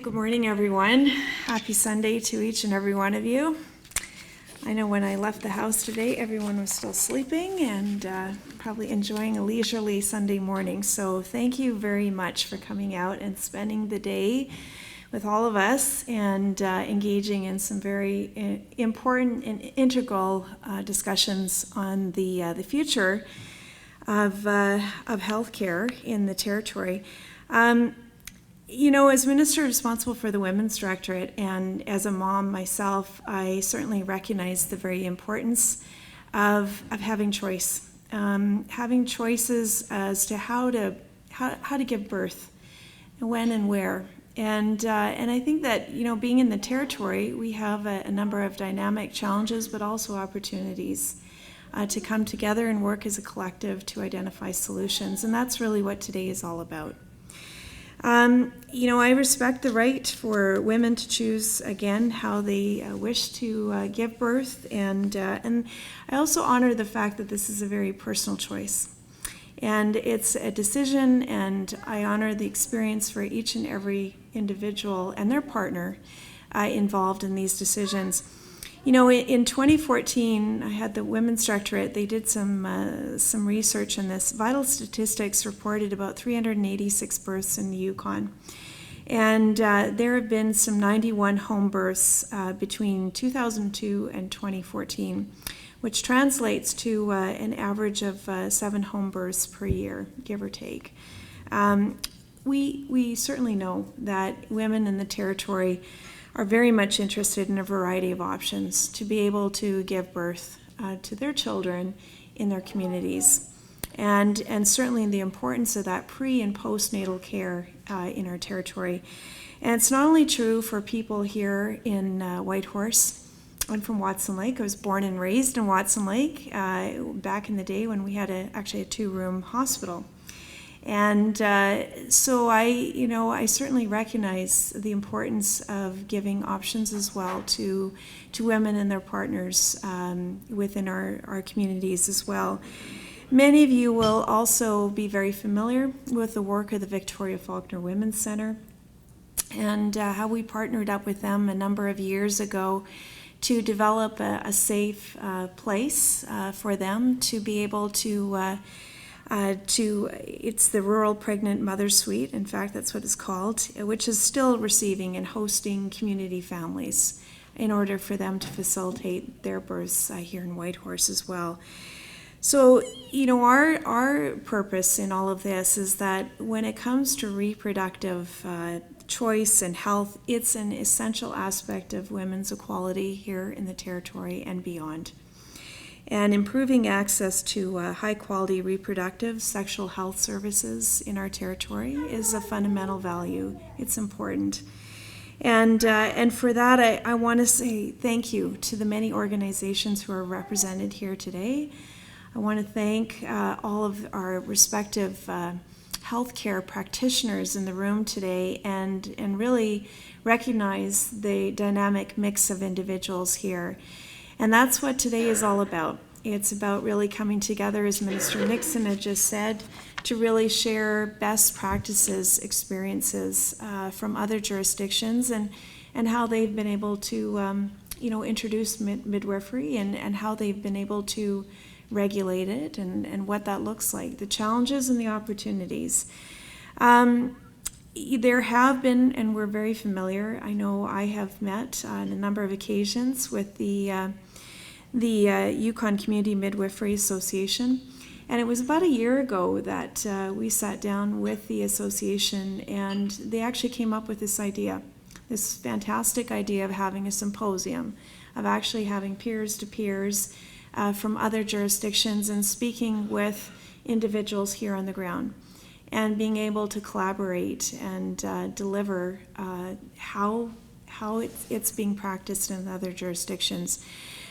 Good morning, everyone. Happy Sunday to each and every one of you. I know when I left the house today, everyone was still sleeping and probably enjoying a leisurely Sunday morning. So thank you very much for coming out and spending the day with all of us and engaging in some very important and integral discussions on the future of healthcare in the Territory. You know, as minister responsible for the Women's Directorate and as a mom myself, I certainly recognize the very importance of having choice, having choices as to how to give birth, when and where. And I think that, you know, being in the Territory, we have a number of dynamic challenges, but also opportunities to come together and work as a collective to identify solutions. And that's really what today is all about. You know, I respect the right for women to choose, again, how they wish to give birth, and I also honor the fact that this is a very personal choice. And it's a decision, and I honor the experience for each and every individual and their partner involved in these decisions. You know, in 2014, I had the Women's Directorate. They did some research on this. Vital Statistics reported about 386 births in the Yukon. And there have been some 91 home births between 2002 and 2014, which translates to an average of 7 home births per year, give or take. We certainly know that women in the Territory are very much interested in a variety of options to be able to give birth to their children in their communities. And certainly the importance of that pre- and postnatal care in our Territory. And it's not only true for people here in Whitehorse. I'm from Watson Lake. I was born and raised in Watson Lake back in the day when we had actually a 2-room hospital. And so I certainly recognize the importance of giving options as well to women and their partners within our communities as well. Many of you will also be very familiar with the work of the Victoria Faulkner Women's Centre and how we partnered up with them a number of years ago to develop a safe place for them to be able to it's the Rural Pregnant Mother Suite, in fact that's what it's called, which is still receiving and hosting community families in order for them to facilitate their births here in Whitehorse as well. So, you know, our purpose in all of this is that when it comes to reproductive choice and health, it's an essential aspect of women's equality here in the Territory and beyond. And improving access to high-quality reproductive sexual health services in our Territory is a fundamental value. It's important. And for that, I want to say thank you to the many organizations who are represented here today. I want to thank all of our respective healthcare practitioners in the room today and really recognize the dynamic mix of individuals here. And that's what today is all about. It's about really coming together, as Minister Nixon had just said, to really share best practices, experiences from other jurisdictions and how they've been able to introduce midwifery and how they've been able to regulate it and what that looks like, the challenges and the opportunities. There have been, and we're very familiar, I know I have met on a number of occasions with the Yukon Community Midwifery Association, and it was about a year ago that we sat down with the association and they actually came up with this idea, this fantastic idea of having a symposium, of actually having peers to peers from other jurisdictions and speaking with individuals here on the ground and being able to collaborate and deliver how it's being practiced in other jurisdictions.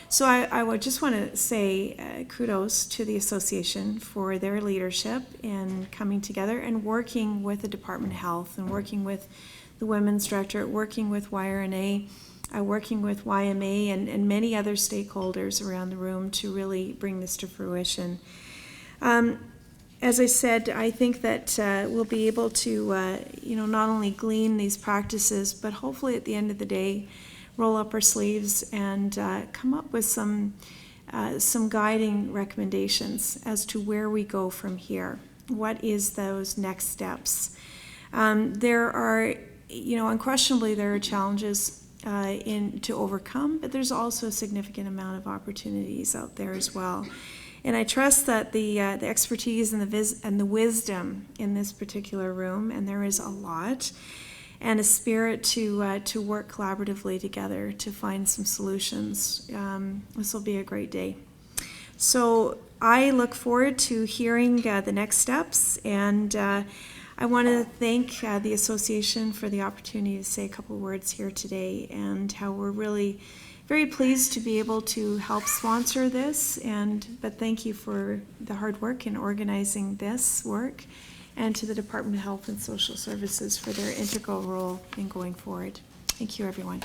So I would just want to say kudos to the association for their leadership in coming together and working with the Department of Health and working with the Women's Directorate, working with YRNA, working with YMA and many as I said, I think that we'll be able to, not only glean these practices, but hopefully at the end of the day, roll up our sleeves and come up with some guiding recommendations as to where we go from here. What is those next steps? There are, unquestionably there are challenges to overcome, but there's also a significant amount of opportunities out there as well. And I trust that the expertise and the wisdom in this particular room, and there is a lot, and a spirit to work collaboratively together to find some solutions. This will be a great day. So I look forward to hearing the next steps, and I want to thank the association for the opportunity to say a couple words here today, and how we're really very pleased to be able to help sponsor this, but thank you for the hard work in organizing this work, and to the Department of Health and Social Services for their integral role in going forward. Thank you, everyone.